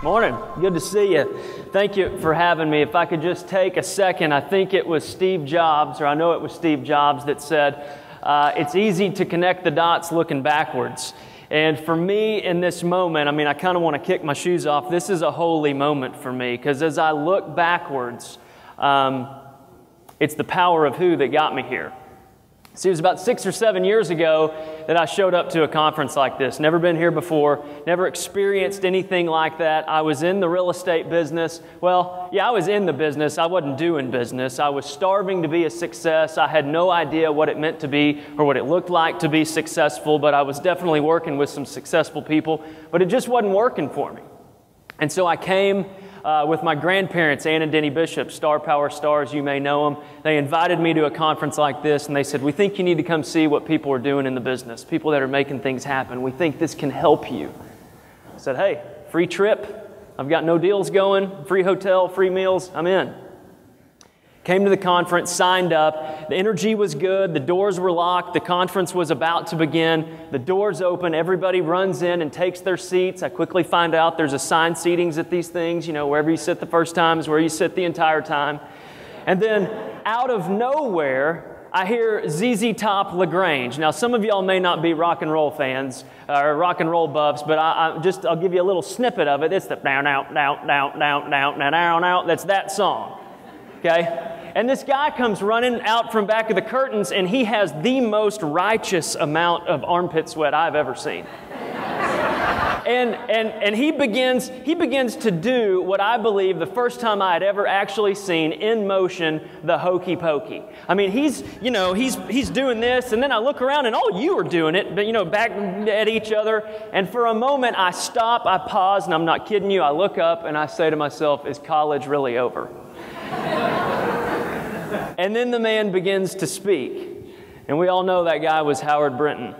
Morning. Good to see you. Thank you for having me. If I could just take a second, I think it was Steve Jobs, or I know it was Steve Jobs that said, it's easy to connect the dots looking backwards. And for me in this moment, I mean, I kind of want to kick my shoes off. This is a holy moment for me because as I look backwards, it's the power of who that got me here. See, it was about 6 or 7 years ago that I showed up to a conference like this. Never been here before, never experienced anything like that. I was in the real estate business. Well, yeah, I was in the business. I wasn't doing business. I was starving to be a success. I had no idea what it meant to be or what it looked like to be successful, but I was definitely working with some successful people, but it just wasn't working for me. And so I came with my grandparents, Ann and Denny Bishop, Star Power Stars, you may know them. They invited me to a conference like this, and they said, we think you need to come see what people are doing in the business, people that are making things happen. We think this can help you. I said, hey, free trip. I've got no deals going, free hotel, free meals, I'm in. Came to the conference, signed up. The energy was good. The doors were locked. The conference was about to begin. The doors open. Everybody runs in and takes their seats. I quickly find out there's assigned seatings at these things. You know, wherever you sit the first time is where you sit the entire time. And then out of nowhere, I hear ZZ Top LaGrange. Now, some of y'all may not be rock and roll fans or rock and roll buffs, but I'll give you a little snippet of it. It's the now, now, now, now, now, now, now, now, now. That's that song. Okay? And this guy comes running out from back of the curtains, and he has the most righteous amount of armpit sweat I've ever seen. And he begins to do what I believe the first time I had ever actually seen in motion the hokey pokey. I mean, he's doing this, and then I look around and all you are doing it, but back at each other. And for a moment I stop, I pause, and I'm not kidding you, I look up and I say to myself, is college really over? And then the man begins to speak. And we all know that guy was Howard Brinton.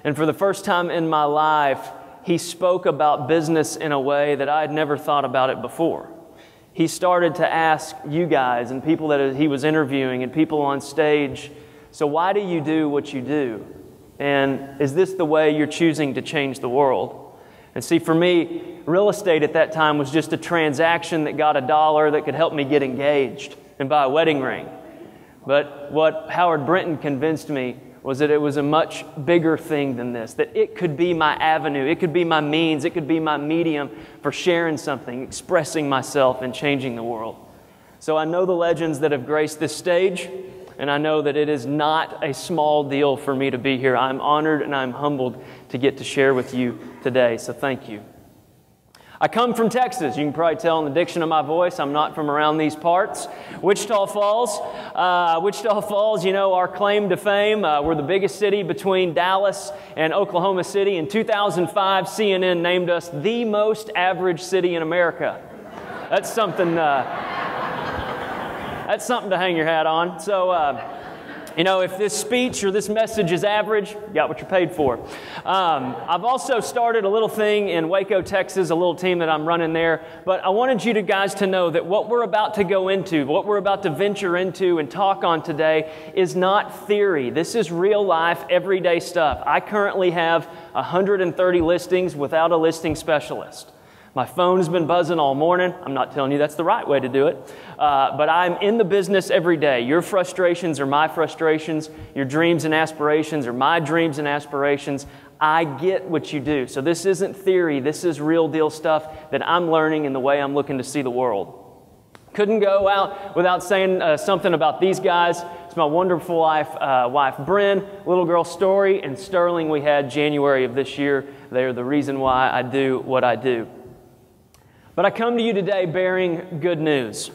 And for the first time in my life, he spoke about business in a way that I had never thought about it before. He started to ask you guys and people that he was interviewing and people on stage, so why do you do what you do? And is this the way you're choosing to change the world? And see, for me, real estate at that time was just a transaction that got $1 that could help me get engaged and buy a wedding ring. But what Howard Brinton convinced me was that it was a much bigger thing than this, that it could be my avenue, it could be my means, it could be my medium for sharing something, expressing myself, and changing the world. So I know the legends that have graced this stage, and I know that it is not a small deal for me to be here. I'm honored and I'm humbled to get to share with you today, so thank you. I come from Texas. You can probably tell in the diction of my voice, I'm not from around these parts. Wichita Falls, our claim to fame. We're the biggest city between Dallas and Oklahoma City. In 2005, CNN named us the most average city in America. That's something to hang your hat on. So, if this speech or this message is average, you got what you're paid for. I've also started a little thing in Waco, Texas, a little team that I'm running there. But I wanted you guys to know that what we're about to go into, what we're about to venture into and talk on today is not theory. This is real life, everyday stuff. I currently have 130 listings without a listing specialist. My phone has been buzzing all morning. I'm not telling you that's the right way to do it, but I'm in the business every day. Your frustrations are my frustrations. Your dreams and aspirations are my dreams and aspirations. I get what you do. So this isn't theory. This is real deal stuff that I'm learning in the way I'm looking to see the world. Couldn't go out without saying something about these guys. It's my wonderful wife Bryn, little girl Story, and Sterling we had January of this year. They are the reason why I do what I do. But I come to you today bearing good news.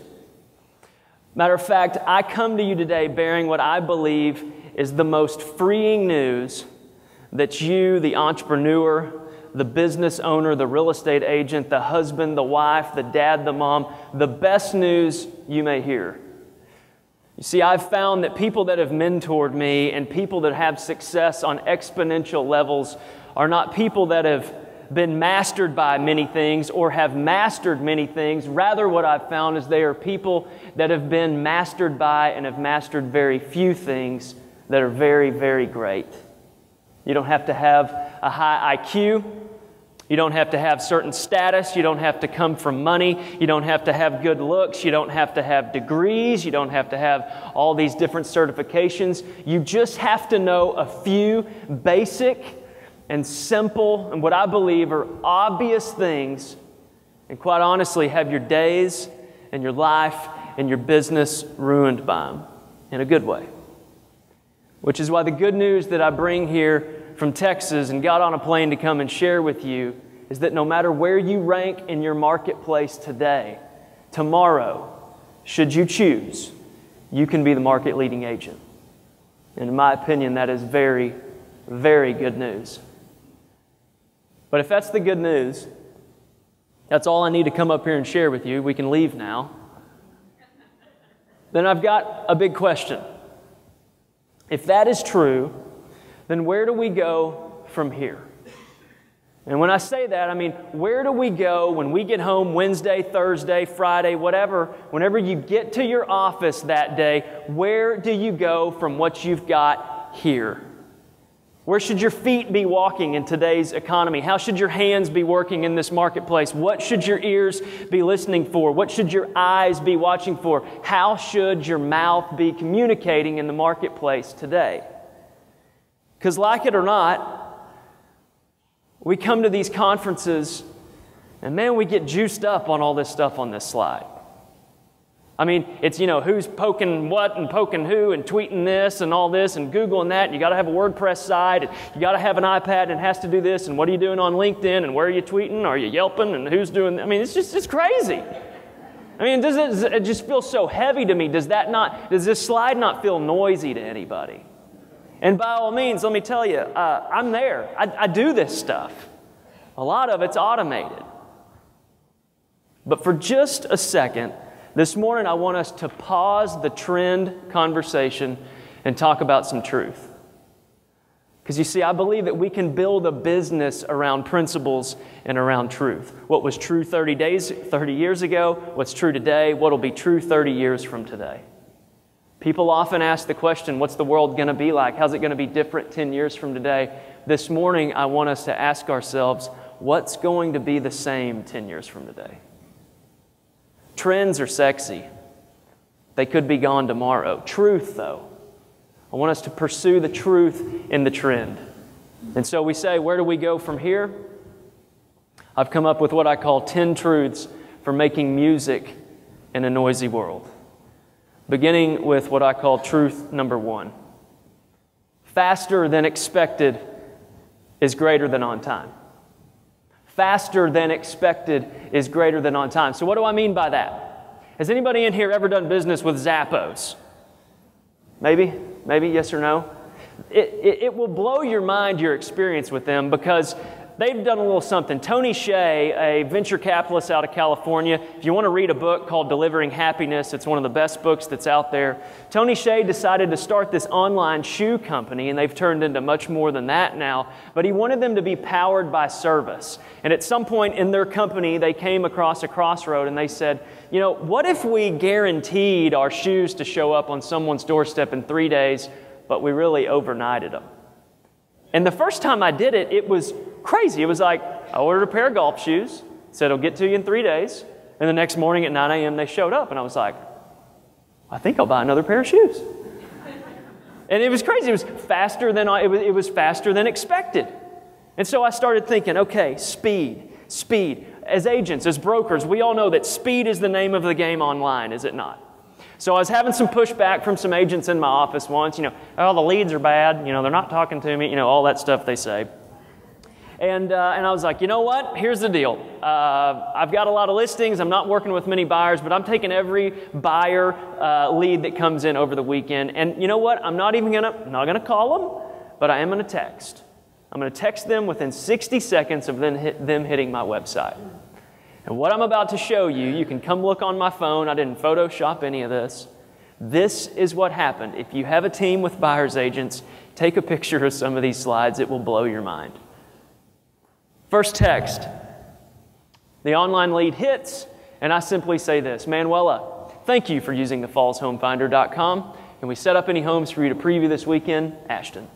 Matter of fact, I come to you today bearing what I believe is the most freeing news that you, the entrepreneur, the business owner, the real estate agent, the husband, the wife, the dad, the mom, the best news you may hear. You see, I've found that people that have mentored me and people that have success on exponential levels are not people that have been mastered by many things or have mastered many things. Rather, what I've found is they are people that have been mastered by and have mastered very few things that are very, very great. You don't have to have a high IQ. You don't have to have certain status. You don't have to come from money. You don't have to have good looks. You don't have to have degrees. You don't have to have all these different certifications. You just have to know a few basic and simple and what I believe are obvious things, and quite honestly have your days and your life and your business ruined by them in a good way. Which is why the good news that I bring here from Texas and got on a plane to come and share with you is that no matter where you rank in your marketplace today, tomorrow, should you choose, you can be the market leading agent. And in my opinion, that is very, very good news. But if that's the good news, that's all I need to come up here and share with you. We can leave now. Then I've got a big question. If that is true, then where do we go from here? And when I say that, I mean, where do we go when we get home Wednesday, Thursday, Friday, whatever, whenever you get to your office that day, where do you go from what you've got here? Where should your feet be walking in today's economy? How should your hands be working in this marketplace? What should your ears be listening for? What should your eyes be watching for? How should your mouth be communicating in the marketplace today? Because like it or not, we come to these conferences and man, we get juiced up on all this stuff on this slide. I mean, it's, who's poking what and poking who and tweeting this and all this and Googling that. And you got to have a WordPress site. And you got to have an iPad and it has to do this. And what are you doing on LinkedIn? And where are you tweeting? Are you Yelping? And who's doing? I mean, it's crazy. I mean, does it just feel so heavy to me? Does this slide not feel noisy to anybody? And by all means, let me tell you, I'm there. I do this stuff. A lot of it's automated. But for just a second, this morning I want us to pause the trend conversation and talk about some truth. Because you see, I believe that we can build a business around principles and around truth. What was true 30 years ago, what's true today, what will be true 30 years from today. People often ask the question, what's the world going to be like? How's it going to be different 10 years from today? This morning, I want us to ask ourselves, what's going to be the same 10 years from today? Trends are sexy. They could be gone tomorrow. Truth, though. I want us to pursue the truth in the trend. And so we say, where do we go from here? I've come up with what I call 10 truths for making music in a noisy world. Beginning with what I call truth number 1. Faster than expected is greater than on time. Faster than expected is greater than on time. So what do I mean by that? Has anybody in here ever done business with Zappos? Maybe, yes or no? It will blow your mind, your experience with them, because they've done a little something. Tony Hsieh, a venture capitalist out of California, if you want to read a book called Delivering Happiness, it's one of the best books that's out there. Tony Hsieh decided to start this online shoe company, and they've turned into much more than that now, but he wanted them to be powered by service. And at some point in their company, they came across a crossroad and they said, what if we guaranteed our shoes to show up on someone's doorstep in 3 days, but we really overnighted them? And the first time I did it, it was crazy. It was like, I ordered a pair of golf shoes, said it'll get to you in 3 days, and the next morning at 9 a.m. they showed up, and I was like, I think I'll buy another pair of shoes. And it was crazy. It was faster than expected. And so I started thinking, okay, speed. As agents, as brokers, we all know that speed is the name of the game online, is it not? So I was having some pushback from some agents in my office once, the leads are bad, they're not talking to me, all that stuff they say. And I was like, you know what? Here's the deal. I've got a lot of listings. I'm not working with many buyers, but I'm taking every buyer lead that comes in over the weekend. And you know what? I'm not gonna call them, but I am gonna text. I'm gonna text them within 60 seconds of them hitting my website. And what I'm about to show you, you can come look on my phone. I didn't Photoshop any of this. This is what happened. If you have a team with buyer's agents, take a picture of some of these slides. It will blow your mind. First text. The online lead hits, and I simply say this, Manuela, thank you for using thefallshomefinder.com. Can we set up any homes for you to preview this weekend? Ashton.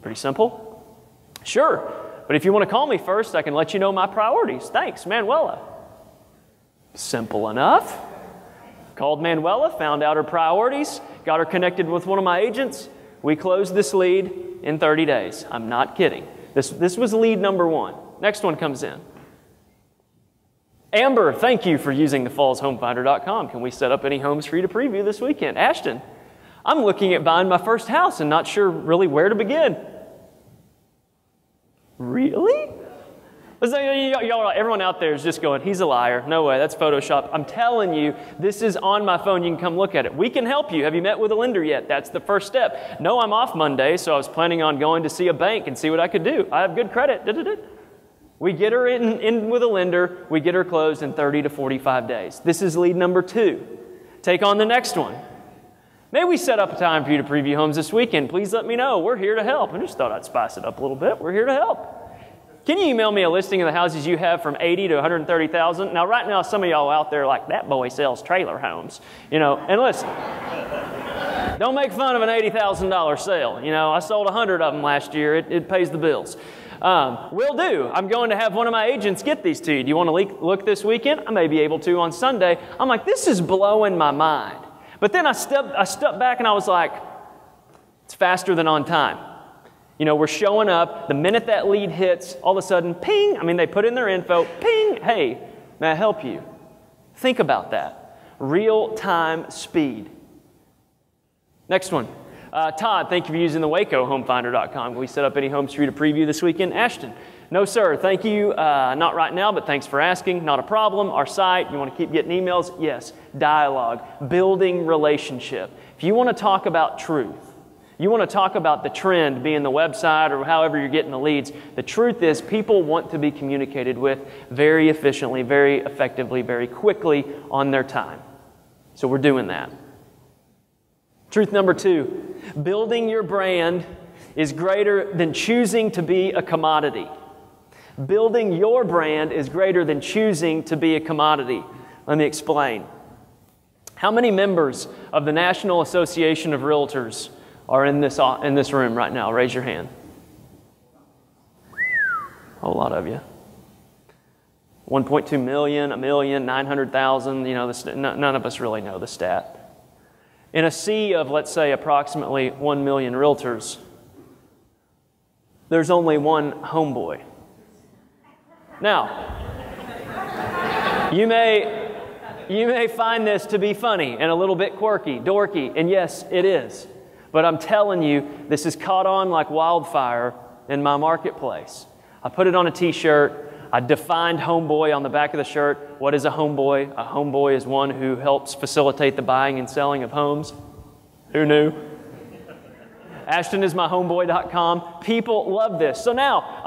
Pretty simple. Sure. But if you want to call me first, I can let you know my priorities. Thanks, Manuela. Simple enough. Called Manuela, found out her priorities, got her connected with one of my agents. We closed this lead in 30 days. I'm not kidding. This was lead number 1. Next one comes in. Amber, thank you for using thefallshomefinder.com. Can we set up any homes for you to preview this weekend? Ashton, I'm looking at buying my first house and not sure really where to begin. Really? Everyone out there is just going, he's a liar. No way, that's Photoshop. I'm telling you, this is on my phone. You can come look at it. We can help you. Have you met with a lender yet? That's the first step. No, I'm off Monday, so I was planning on going to see a bank and see what I could do. I have good credit. We get her in with a lender. We get her closed in 30 to 45 days. This is lead number 2. Take on the next one. May we set up a time for you to preview homes this weekend? Please let me know. We're here to help. I just thought I'd spice it up a little bit. We're here to help. Can you email me a listing of the houses you have from 80 to 130,000? Now, right now, some of y'all out there are like, that boy sells trailer homes. And listen, don't make fun of an $80,000 sale. I sold 100 of them last year. It pays the bills. Will do. I'm going to have one of my agents get these to you. Do you want to look this weekend? I may be able to on Sunday. I'm like, this is blowing my mind. But then I stepped back and I was like, it's faster than on time. We're showing up. The minute that lead hits, all of a sudden, ping. They put in their info, ping. Hey, may I help you? Think about that. Real-time speed. Next one. Todd, thank you for using the WacoHomefinder.com. Can we set up any homes for you to preview this weekend? Ashton, no, sir. Thank you. Not right now, but thanks for asking. Not a problem. Our site, you want to keep getting emails? Yes. Dialogue. Building relationship. If you want to talk about truth, you want to talk about the trend being the website or however you're getting the leads, the truth is people want to be communicated with very efficiently, very effectively, very quickly on their time. So we're doing that. Truth number 2, building your brand is greater than choosing to be a commodity. Building your brand is greater than choosing to be a commodity. Let me explain. How many members of the National Association of Realtors are in this room right now? Raise your hand. A whole lot of you. 1.2 million, a million, 900,000, none of us really know the stat. In a sea of, let's say, approximately 1 million realtors, there's only one homeboy. Now, you may find this to be funny and a little bit quirky, dorky, and yes, it is. But I'm telling you, this has caught on like wildfire in my marketplace. I put it on a t-shirt. I defined homeboy on the back of the shirt. What is a homeboy? A homeboy is one who helps facilitate the buying and selling of homes. Who knew? Ashton is my homeboy.com. People love this. So now,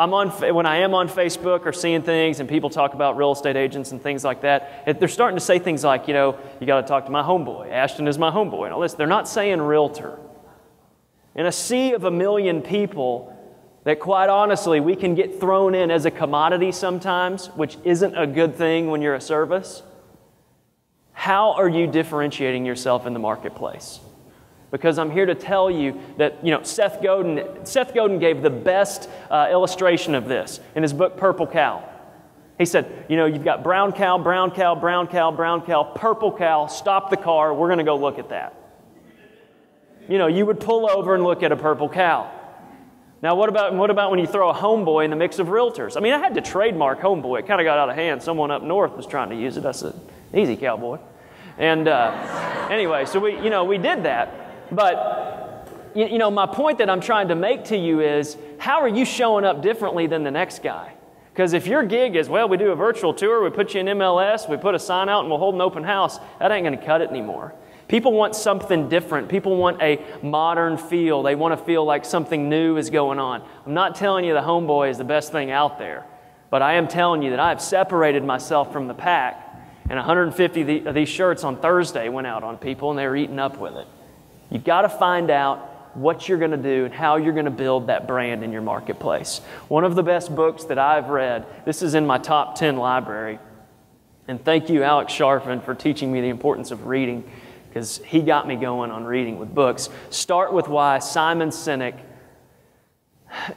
when I am on Facebook or seeing things and people talk about real estate agents and things like that, they're starting to say things like, you got to talk to my homeboy. Ashton is my homeboy. And all this. They're not saying realtor. In a sea of 1 million people, that quite honestly, we can get thrown in as a commodity sometimes, which isn't a good thing when you're a service. How are you differentiating yourself in the marketplace? Because I'm here to tell you that, Seth Godin gave the best illustration of this in his book, Purple Cow. He said, you've got brown cow, brown cow, brown cow, brown cow, purple cow, stop the car, we're going to go look at that. You would pull over and look at a purple cow. Now, what about when you throw a homeboy in the mix of realtors? I had to trademark homeboy. It kind of got out of hand. Someone up north was trying to use it. I said, easy, cowboy. And anyway, so we did that. But, my point that I'm trying to make to you is, how are you showing up differently than the next guy? Because if your gig is, we do a virtual tour, we put you in MLS, we put a sign out, and we'll hold an open house, that ain't going to cut it anymore. People want something different. People want a modern feel. They want to feel like something new is going on. I'm not telling you the homeboy is the best thing out there, but I am telling you that I have separated myself from the pack, and 150 of these shirts on Thursday went out on people, and they were eating up with it. You've got to find out what you're going to do and how you're going to build that brand in your marketplace. One of the best books that I've read, this is in my top 10 library, and thank you, Alex Sharfin, for teaching me the importance of reading, because he got me going on reading with books. Start with Why, Simon Sinek.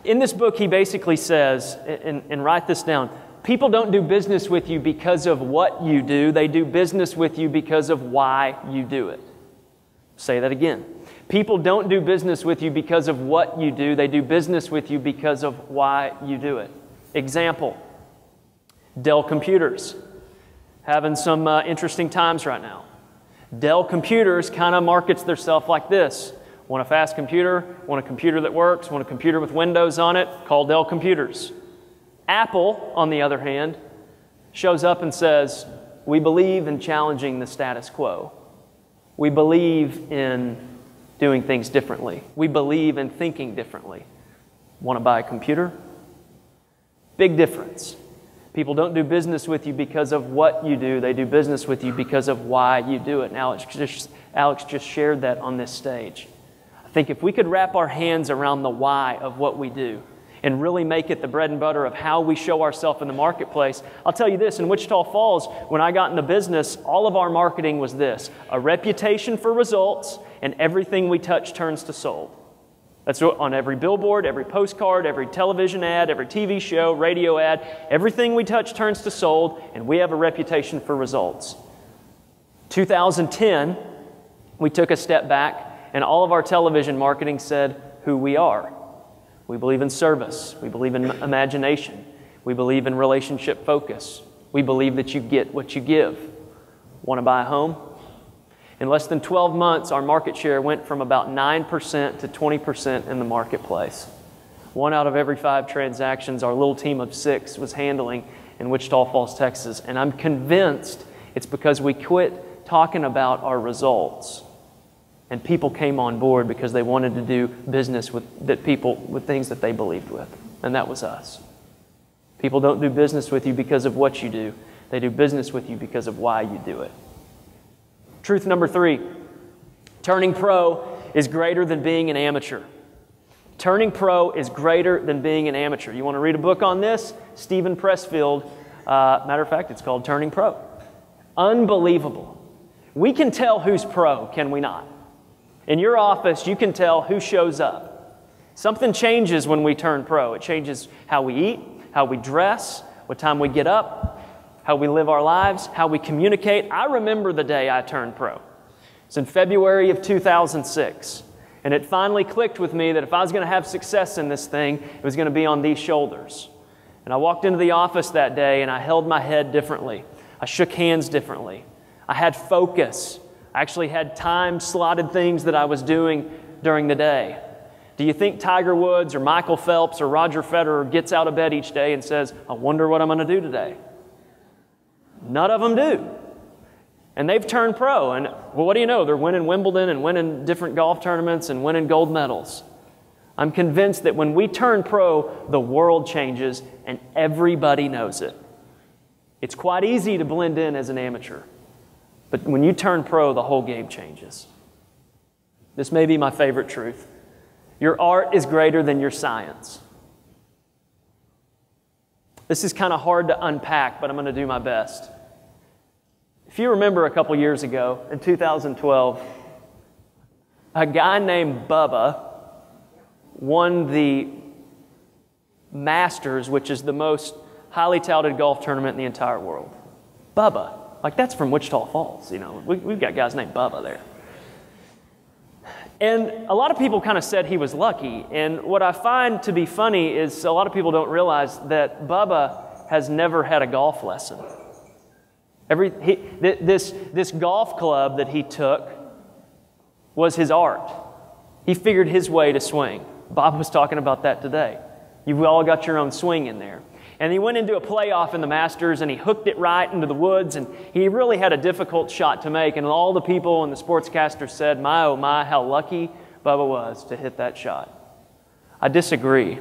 In this book, he basically says, and write this down, people don't do business with you because of what you do. They do business with you because of why you do it. Say that again. People don't do business with you because of what you do. They do business with you because of why you do it. Example, Dell Computers. Having some interesting times right now. Dell Computers kind of markets themselves like this. Want a fast computer, want a computer that works, want a computer with Windows on it, call Dell Computers. Apple, on the other hand, shows up and says, we believe in challenging the status quo. We believe in doing things differently. We believe in thinking differently. Want to buy a computer? Big difference. People don't do business with you because of what you do. They do business with you because of why you do it. And Alex just shared that on this stage. I think if we could wrap our hands around the why of what we do and really make it the bread and butter of how we show ourselves in the marketplace, I'll tell you this, in Wichita Falls, when I got into business, all of our marketing was this: a reputation for results, and everything we touch turns to sold. That's on every billboard, every postcard, every television ad, every TV show, radio ad. Everything we touch turns to sold, and we have a reputation for results. 2010, we took a step back, and all of our television marketing said who we are. We believe in service. We believe in imagination. We believe in relationship focus. We believe that you get what you give. Want to buy a home? In less than 12 months, our market share went from about 9% to 20% in the marketplace. 1 out of every 5 transactions our little team of 6 was handling in Wichita Falls, Texas. And I'm convinced it's because we quit talking about our results. And people came on board because they wanted to do business with things that they believed with. And that was us. People don't do business with you because of what you do. They do business with you because of why you do it. Truth number 3, turning pro is greater than being an amateur. Turning pro is greater than being an amateur. You want to read a book on this? Stephen Pressfield. Matter of fact, it's called Turning Pro. Unbelievable. We can tell who's pro, can we not? In your office, you can tell who shows up. Something changes when we turn pro. It changes how we eat, how we dress, what time we get up, how we live our lives, how we communicate. I remember the day I turned pro. It's in February of 2006. And it finally clicked with me that if I was going to have success in this thing, it was going to be on these shoulders. And I walked into the office that day and I held my head differently. I shook hands differently. I had focus. I actually had time-slotted things that I was doing during the day. Do you think Tiger Woods or Michael Phelps or Roger Federer gets out of bed each day and says, I wonder what I'm going to do today? None of them do. And they've turned pro. And well, what do you know? They're winning Wimbledon and winning different golf tournaments and winning gold medals. I'm convinced that when we turn pro, the world changes and everybody knows it. It's quite easy to blend in as an amateur. But when you turn pro, the whole game changes. This may be my favorite truth. Your art is greater than your science. This is kind of hard to unpack, but I'm going to do my best. If you remember a couple years ago, in 2012, a guy named Bubba won the Masters, which is the most highly touted golf tournament in the entire world. Bubba. Like, that's from Wichita Falls, you know. We've got guys named Bubba there. And a lot of people kind of said he was lucky. And what I find to be funny is a lot of people don't realize that Bubba has never had a golf lesson. This golf club that he took was his art. He figured his way to swing. Bob was talking about that today. You've all got your own swing in there. And he went into a playoff in the Masters and he hooked it right into the woods, and he really had a difficult shot to make. And all the people and the sportscasters said, my oh my, how lucky Bubba was to hit that shot. I disagree.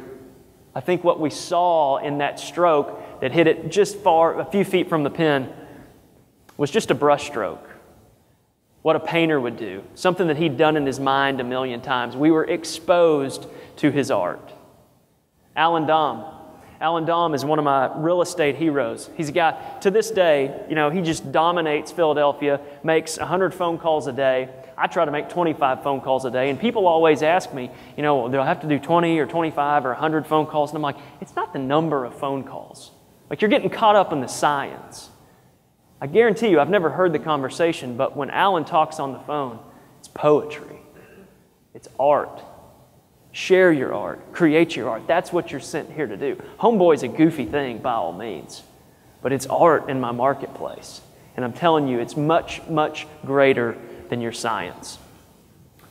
I think what we saw in that stroke that hit it just a few feet from the pin was just a brush stroke. What a painter would do. Something that he'd done in his mind a million times. We were exposed to his art. Alan Dom is one of my real estate heroes. He's a guy, to this day, you know, he just dominates Philadelphia, makes 100 phone calls a day, I try to make 25 phone calls a day, and people always ask me, you know, do I have to do 20 or 25 or 100 phone calls? And I'm like, it's not the number of phone calls. Like, you're getting caught up in the science. I guarantee you, I've never heard the conversation, but when Alan talks on the phone, it's poetry. It's art. Share your art. Create your art. That's what you're sent here to do. Homeboy's a goofy thing by all means, but it's art in my marketplace. And I'm telling you, it's much, much greater than your science.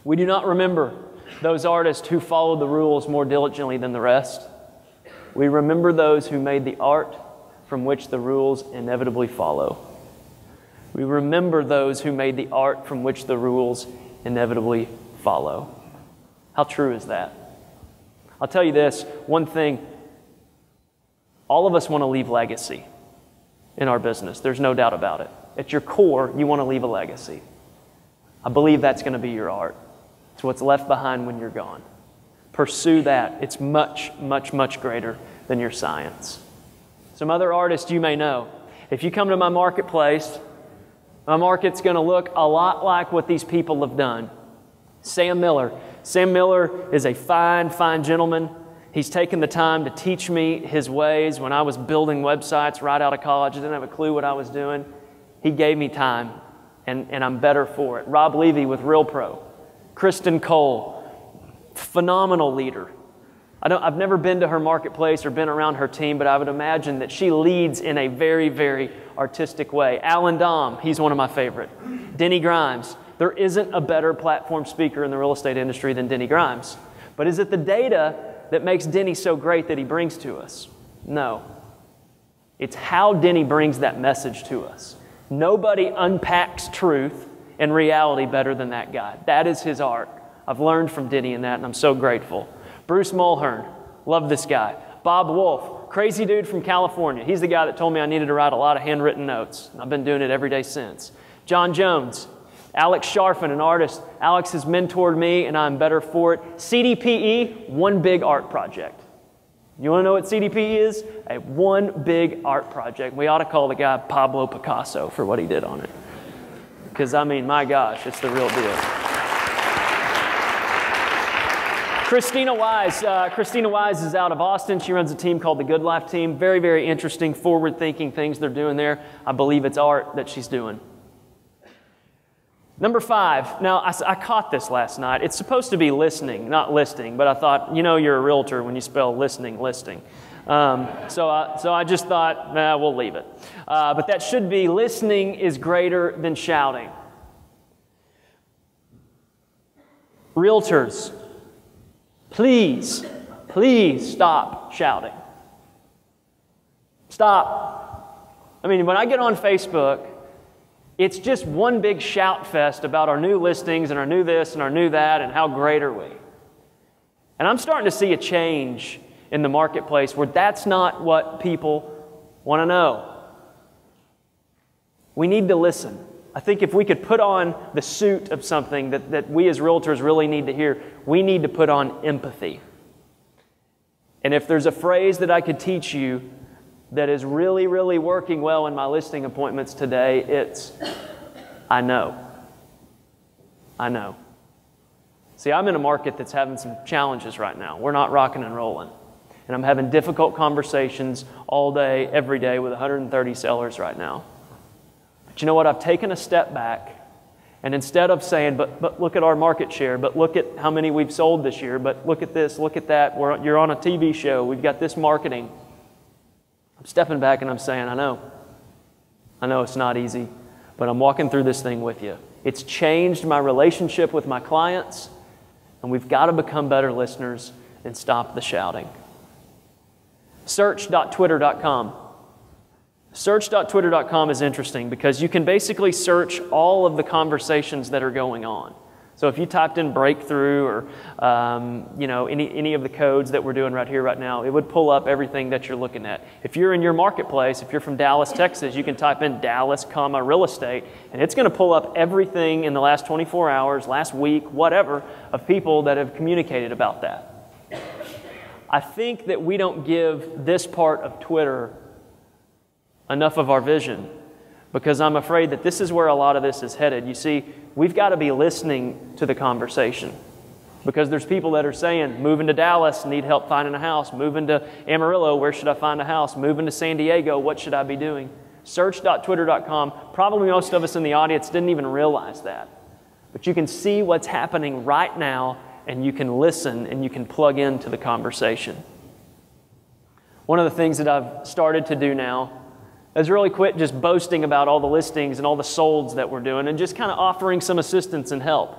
We do not remember those artists who followed the rules more diligently than the rest. We remember those who made the art from which the rules inevitably follow. We remember those who made the art from which the rules inevitably follow. How true is that? I'll tell you this, one thing, all of us want to leave legacy in our business. There's no doubt about it. At your core, you want to leave a legacy. I believe that's going to be your art. It's what's left behind when you're gone. Pursue that. It's much, much, much greater than your science. Some other artists you may know. If you come to my marketplace, my market's going to look a lot like what these people have done. Sam Miller. Sam Miller is a fine, fine gentleman. He's taken the time to teach me his ways. When I was building websites right out of college, I didn't have a clue what I was doing. He gave me time, and I'm better for it. Rob Levy with RealPro. Kristen Cole, phenomenal leader. I've never been to her marketplace or been around her team, but I would imagine that she leads in a very, very artistic way. Alan Dom, he's one of my favorite. Denny Grimes. There isn't a better platform speaker in the real estate industry than Denny Grimes. But is it the data that makes Denny so great that he brings to us? No. It's how Denny brings that message to us. Nobody unpacks truth and reality better than that guy. That is his art. I've learned from Denny in that, and I'm so grateful. Bruce Mulhern, love this guy. Bob Wolf, crazy dude from California. He's the guy that told me I needed to write a lot of handwritten notes. I've been doing it every day since. John Jones, Alex Sharfin, an artist. Alex has mentored me, and I'm better for it. CDPE, one big art project. You want to know what CDPE is? A one big art project. We ought to call the guy Pablo Picasso for what he did on it. Because, I mean, my gosh, it's the real deal. Christina Wise is out of Austin. She runs a team called the Good Life Team. Very, very interesting, forward-thinking things they're doing there. I believe it's art that she's doing. Number 5. Now, I caught this last night. It's supposed to be listening, not listing, but I thought, you know you're a realtor when you spell listening, listing. So I just thought, nah, we'll leave it. But that should be listening is greater than shouting. Realtors, please stop shouting. Stop. I mean, when I get on Facebook, it's just one big shout fest about our new listings and our new this and our new that and how great are we. And I'm starting to see a change in the marketplace where that's not what people want to know. We need to listen. I think if we could put on the suit of something that we as realtors really need to hear, we need to put on empathy. And if there's a phrase that I could teach you that is really, really working well in my listing appointments today, it's, I know. I know. See, I'm in a market that's having some challenges right now. We're not rocking and rolling. And I'm having difficult conversations all day, every day with 130 sellers right now. But you know what? I've taken a step back, and instead of saying, but look at our market share, but look at how many we've sold this year, but look at this, look at that, you're on a TV show, we've got this marketing. I'm stepping back and I'm saying, I know it's not easy, but I'm walking through this thing with you. It's changed my relationship with my clients, and we've got to become better listeners and stop the shouting. Search.twitter.com. Search.twitter.com is interesting because you can basically search all of the conversations that are going on. So if you typed in breakthrough or any of the codes that we're doing right here, right now, it would pull up everything that you're looking at. If you're in your marketplace, if you're from Dallas, Texas, you can type in Dallas, real estate, and it's going to pull up everything in the last 24 hours, last week, whatever, of people that have communicated about that. I think that we don't give this part of Twitter enough of our vision because I'm afraid that this is where a lot of this is headed. You see, we've got to be listening to the conversation, because there's people that are saying, moving to Dallas, need help finding a house. Moving to Amarillo, where should I find a house? Moving to San Diego, what should I be doing? Search.twitter.com, probably most of us in the audience didn't even realize that. But you can see what's happening right now, and you can listen and you can plug into the conversation. One of the things that I've started to do now is really quit just boasting about all the listings and all the solds that we're doing, and just kind of offering some assistance and help.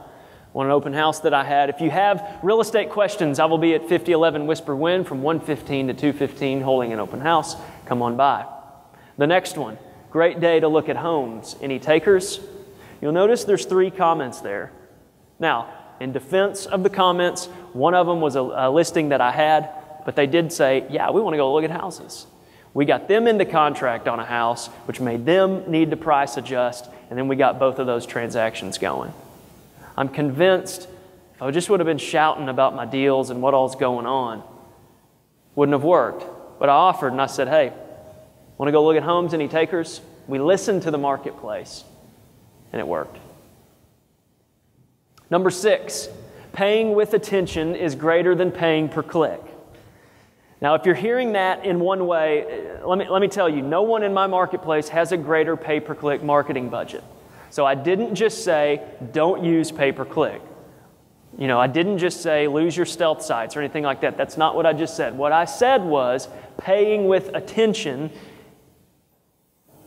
On an open house that I had. If you have real estate questions, I will be at 5011 Whisper Wind from 1:15 to 2:15 holding an open house. Come on by. The next one, great day to look at homes. Any takers? You'll notice there's 3 comments there. Now, in defense of the comments, one of them was a listing that I had, but they did say, yeah, we want to go look at houses. We got them into contract on a house, which made them need to price adjust, and then we got both of those transactions going. I'm convinced if I just would have been shouting about my deals and what all's going on, wouldn't have worked. But I offered and I said, hey, want to go look at homes? Any takers? We listened to the marketplace, and it worked. Number 6, paying with attention is greater than paying per click. Now, if you're hearing that in one way, let me tell you, no one in my marketplace has a greater pay-per-click marketing budget. So I didn't just say, don't use pay-per-click. You know, I didn't just say, lose your stealth sites or anything like that. That's not what I just said. What I said was, paying with attention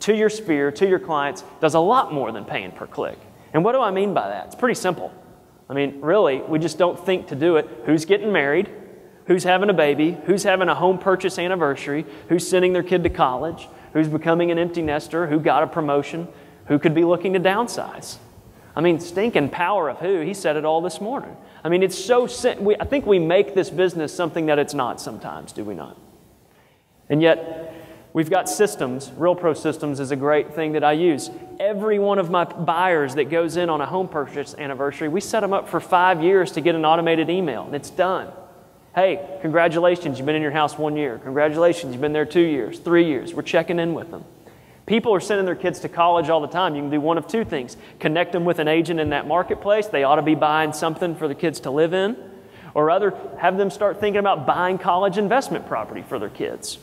to your sphere, to your clients, does a lot more than paying per click. And what do I mean by that? It's pretty simple. I mean, really, we just don't think to do it. Who's getting married? Who's having a baby? Who's having a home purchase anniversary? Who's sending their kid to college? Who's becoming an empty nester? Who got a promotion? Who could be looking to downsize? I mean, stinking power of who? He said it all this morning. I mean, it's so I think we make this business something that it's not sometimes, do we not? And yet, we've got systems. RealPro Systems is a great thing that I use. Every one of my buyers that goes in on a home purchase anniversary, we set them up for 5 years to get an automated email, and it's done. Hey, congratulations, you've been in your house 1 year. Congratulations, you've been there 2 years, 3 years. We're checking in with them. People are sending their kids to college all the time. You can do one of 2 things. Connect them with an agent in that marketplace. They ought to be buying something for the kids to live in. Or rather, have them start thinking about buying college investment property for their kids.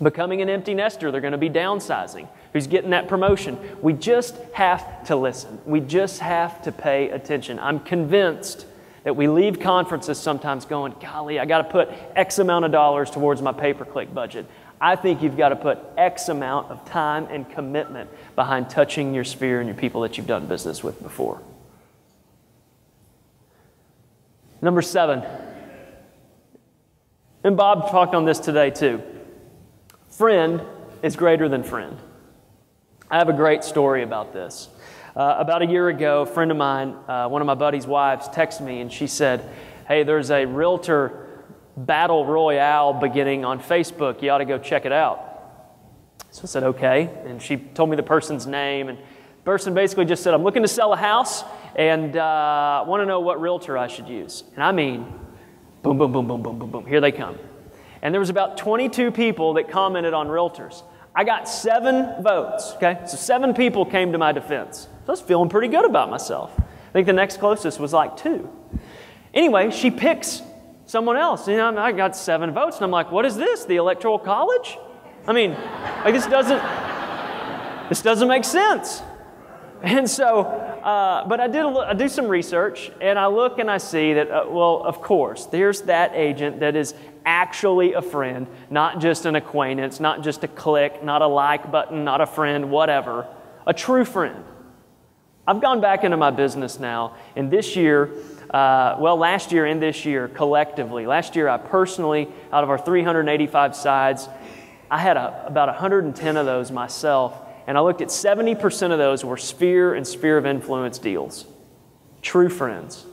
Becoming an empty nester, they're going to be downsizing. Who's getting that promotion? We just have to listen. We just have to pay attention. I'm convinced that we leave conferences sometimes going, golly, I got to put X amount of dollars towards my pay-per-click budget. I think you've got to put X amount of time and commitment behind touching your sphere and your people that you've done business with before. Number 7, and Bob talked on this today too. Friend is greater than friend. I have a great story about this. About a year ago, a friend of mine, one of my buddy's wives, texted me and she said, hey, there's a realtor battle royale beginning on Facebook. You ought to go check it out. So I said, okay. And she told me the person's name. And the person basically just said, I'm looking to sell a house and want to know what realtor I should use. And I mean, boom, boom, boom, boom, boom, boom, boom. Here they come. And there was about 22 people that commented on realtors. I got 7 votes, okay? So 7 people came to my defense. So I was feeling pretty good about myself. I think the next closest was like 2. Anyway, she picks someone else. You know, I got 7 votes, and I'm like, what is this, the Electoral College? I mean, like this doesn't make sense. And so, but I do some research, and I look and I see that, well, of course, there's that agent that is actually a friend, not just an acquaintance, not just a click, not a like button, not a friend, whatever, a true friend. I've gone back into my business now, and this year, last year and this year collectively, last year I personally, out of our 385 sides, I had about 110 of those myself, and I looked at 70% of those were sphere and sphere of influence deals. True friends.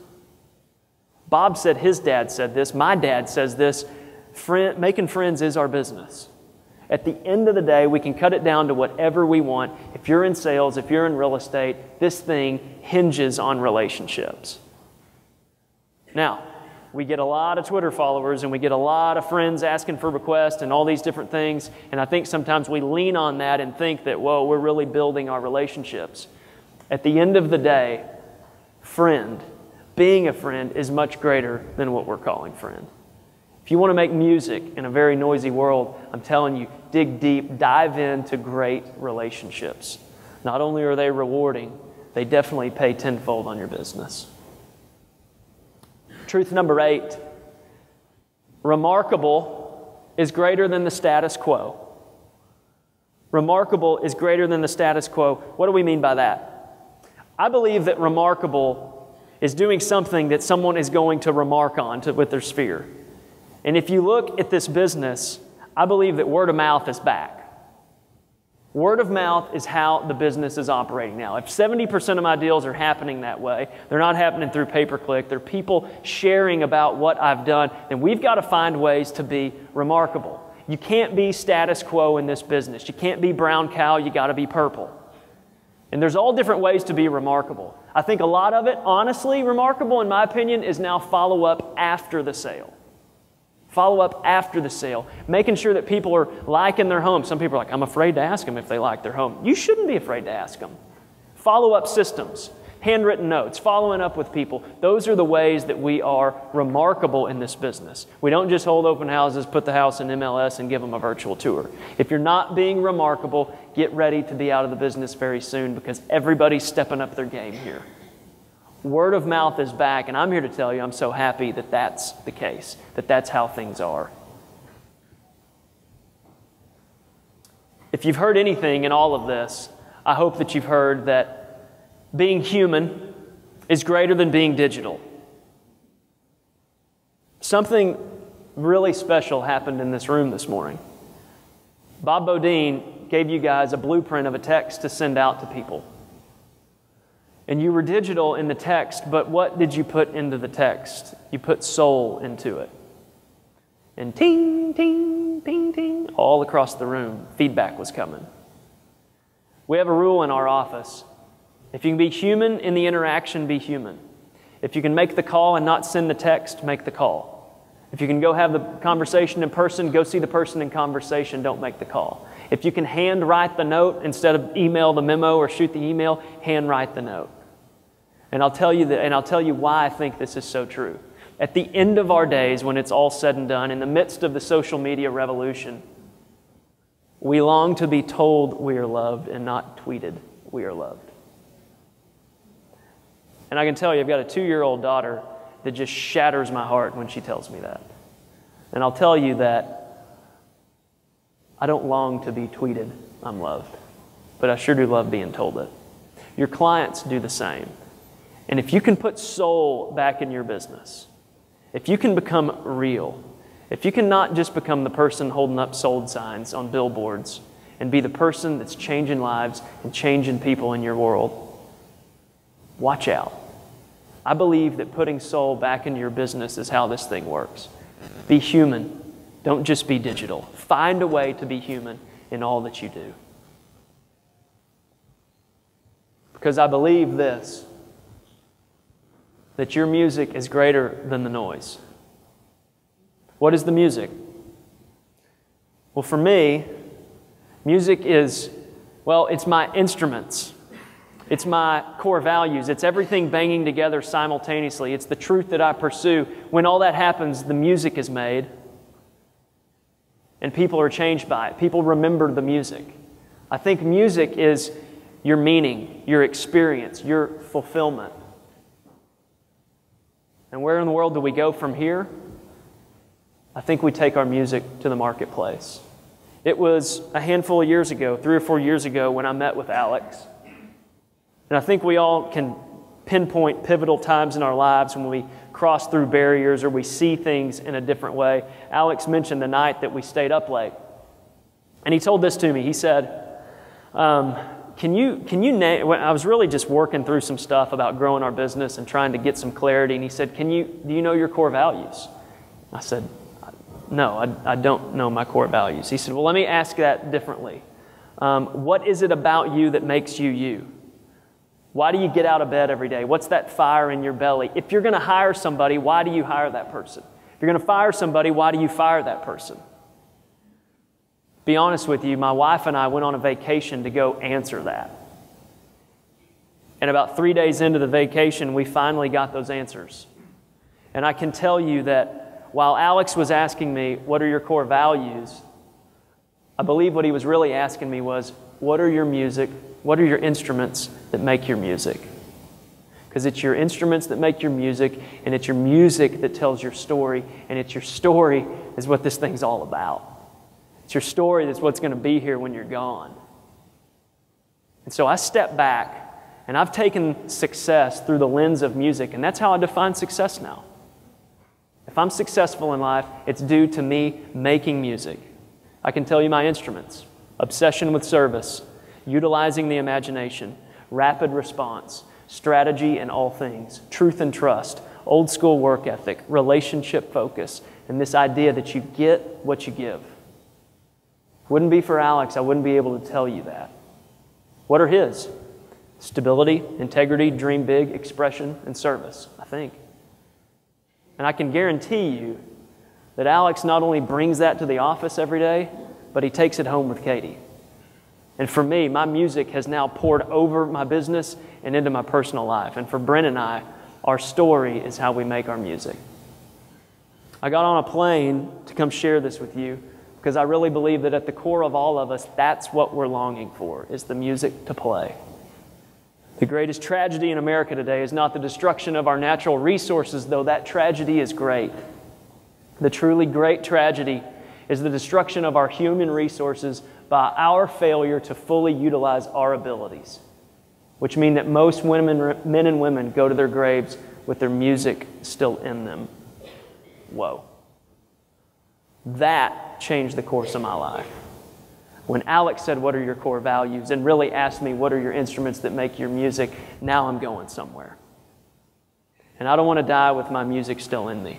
Bob said his dad said this. My dad says this. Making friends is our business. At the end of the day, we can cut it down to whatever we want. If you're in sales, if you're in real estate, this thing hinges on relationships. Now, We get a lot of Twitter followers and we get a lot of friends asking for requests and all these different things. And I think sometimes we lean on that and think that, whoa, we're really building our relationships. At the end of the day, being a friend is much greater than what we're calling friend. If you want to make music in a very noisy world, I'm telling you, dig deep, dive into great relationships. Not only are they rewarding, they definitely pay tenfold on your business. Truth number 8, remarkable is greater than the status quo. Remarkable is greater than the status quo. What do we mean by that? I believe that remarkable is doing something that someone is going to remark on with their sphere. And if you look at this business, I believe that word of mouth is back. Word of mouth is how the business is operating now. If 70% of my deals are happening that way, they're not happening through pay-per-click, they're people sharing about what I've done, then we've got to find ways to be remarkable. You can't be status quo in this business. You can't be brown cow, you got to be purple. And there's all different ways to be remarkable. I think a lot of it, honestly, remarkable in my opinion, is now follow-up after the sale. Follow up after the sale, making sure that people are liking their home. Some people are like, I'm afraid to ask them if they like their home. You shouldn't be afraid to ask them. Follow-up systems, handwritten notes, following up with people. Those are the ways that we are remarkable in this business. We don't just hold open houses, put the house in MLS, and give them a virtual tour. If you're not being remarkable, get ready to be out of the business very soon because everybody's stepping up their game here. Word of mouth is back, and I'm here to tell you I'm so happy that that's the case, that that's how things are. If you've heard anything in all of this, I hope that you've heard that being human is greater than being digital. Something really special happened in this room this morning. Bob Bodine gave you guys a blueprint of a text to send out to people. And you were digital in the text, but what did you put into the text? You put soul into it. And ting, ting, ting, ting, all across the room, feedback was coming. We have a rule in our office. If you can be human in the interaction, be human. If you can make the call and not send the text, make the call. If you can go have the conversation in person, go see the person in conversation, don't make the call. If you can hand write the note instead of email the memo or shoot the email, hand write the note. And I'll tell you that, and I'll tell you why I think this is so true. At the end of our days, when it's all said and done, in the midst of the social media revolution, we long to be told we are loved and not tweeted we are loved. And I can tell you, I've got a 2-year-old daughter that just shatters my heart when she tells me that. And I'll tell you that I don't long to be tweeted I'm loved, but I sure do love being told it. Your clients do the same. And if you can put soul back in your business, if you can become real, if you can not just become the person holding up sold signs on billboards and be the person that's changing lives and changing people in your world, watch out. I believe that putting soul back into your business is how this thing works. Be human. Don't just be digital. Find a way to be human in all that you do. Because I believe this, that your music is greater than the noise. What is the music? Well, for me, music is, well, it's my instruments. It's my core values. It's everything banging together simultaneously. It's the truth that I pursue. When all that happens, the music is made, and people are changed by it. People remember the music. I think music is your meaning, your experience, your fulfillment. And where in the world do we go from here? I think we take our music to the marketplace. It was a handful of years ago, 3 or 4 years ago, when I met with Alex. And I think we all can pinpoint pivotal times in our lives when we cross through barriers or we see things in a different way. Alex mentioned the night that we stayed up late. And he told this to me. He said, Can you name, I was really just working through some stuff about growing our business and trying to get some clarity. And he said, do you know your core values? I said, no, I don't know my core values. He said, well, let me ask that differently. What is it about you that makes you you? Why do you get out of bed every day? What's that fire in your belly? If you're going to hire somebody, why do you hire that person? If you're going to fire somebody, why do you fire that person? Be honest with you, my wife and I went on a vacation to go answer that. And about 3 days into the vacation, we finally got those answers. And I can tell you that while Alex was asking me, what are your core values? I believe what he was really asking me was, what are your instruments that make your music? Because it's your instruments that make your music, and it's your music that tells your story, and it's your story is what this thing's all about. It's your story that's what's going to be here when you're gone. And so I step back, and I've taken success through the lens of music, and that's how I define success now. If I'm successful in life, it's due to me making music. I can tell you my instruments: obsession with service, utilizing the imagination, rapid response, strategy in all things, truth and trust, old school work ethic, relationship focus, and this idea that you get what you give. Wouldn't be for Alex, I wouldn't be able to tell you that. What are his? Stability, integrity, dream big, expression, and service, I think. And I can guarantee you that Alex not only brings that to the office every day, but he takes it home with Katie. And for me, my music has now poured over my business and into my personal life. And for Brent and I, our story is how we make our music. I got on a plane to come share this with you because I really believe that at the core of all of us, that's what we're longing for, is the music to play. The greatest tragedy in America today is not the destruction of our natural resources, though that tragedy is great. The truly great tragedy is the destruction of our human resources by our failure to fully utilize our abilities, which mean that most men and women go to their graves with their music still in them. Whoa. That changed the course of my life. When Alex said, what are your core values, and really asked me, what are your instruments that make your music, now I'm going somewhere. And I don't want to die with my music still in me.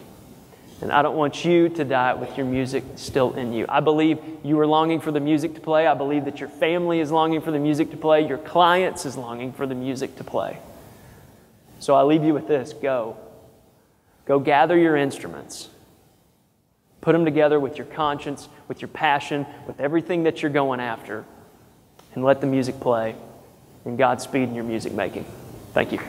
And I don't want you to die with your music still in you. I believe you are longing for the music to play. I believe that your family is longing for the music to play. Your clients is longing for the music to play. So I leave you with this. Go. Go gather your instruments. Put them together with your conscience, with your passion, with everything that you're going after, and let the music play. And Godspeed in your music making. Thank you.